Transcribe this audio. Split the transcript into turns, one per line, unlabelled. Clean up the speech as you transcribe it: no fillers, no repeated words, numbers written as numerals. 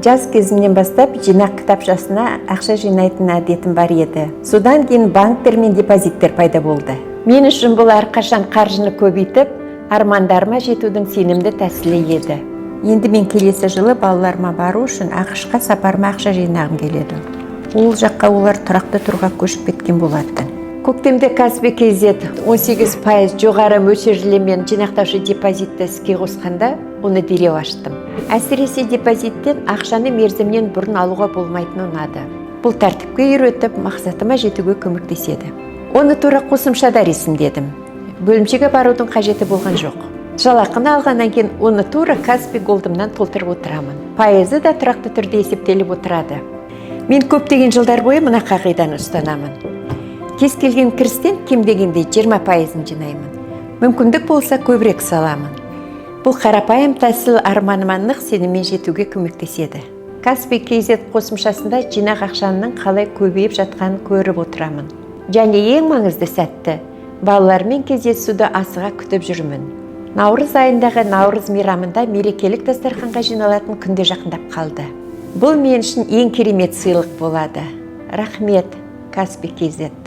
Жаз кезімнен бастап жинақ кітапшасына ақша жинайтын әдетім бар еді. Содан кейін банктер мен депозиттер пайда болды. Мен үшін бұл әрқашан қаржыны көбейтіп, армандарыма жетудің сенімді тәсілі еді. Енді мен келесі жылы балаларыма бару үшін ақш-қа сапарыма ақша жинағым келеді. Ол жаққа олар тұрақты тұруға көшіп кеткен болатын. Көктемде Каспи KZ 18% жоғары мөлшерлемен жинақтаушы депозитті іске қосқанда, оны дереу аштым. Әсіресе депозиттен ақшаны мерзімнен бұрын алуға болмайтыны ұнады. Бұл тәртіпке үйретіп, мақсатыма жетуге көмектеседі. Оны тура қосымшада ресімдедім. Бөлімшеге барудың қажеті болған жоқ. Жалақыны алғаннан кейін оны тура Каспи Голдымнан толтырып отырамын. Пайызы да тұрақты түрде есептеліп отырады. Мен көптеген жылдар бойы мына қағиданы ұстанамын. Кез келген кірістен кем дегенде 20% жинаймын. Мүмкіндік болса көбірек саламын. Бұл қарапайым тәсіл арманыма нық сеніммен жетуге көмектеседі. Каспи KZ қосымшасында жинақ ақшаның қалай көбейіп жатқанын көріп отырамын. Және ең маңызды сәтті, балалармен кездесуді асыға күтіп жүрмін. Наурыз айындағы Наурыз мейрамында мерекелік дастарханға жиналатын күнде жақындап қалды. Бұл мен үшін ең керемет сыйлық болады. Рахмет, Каспи KZ.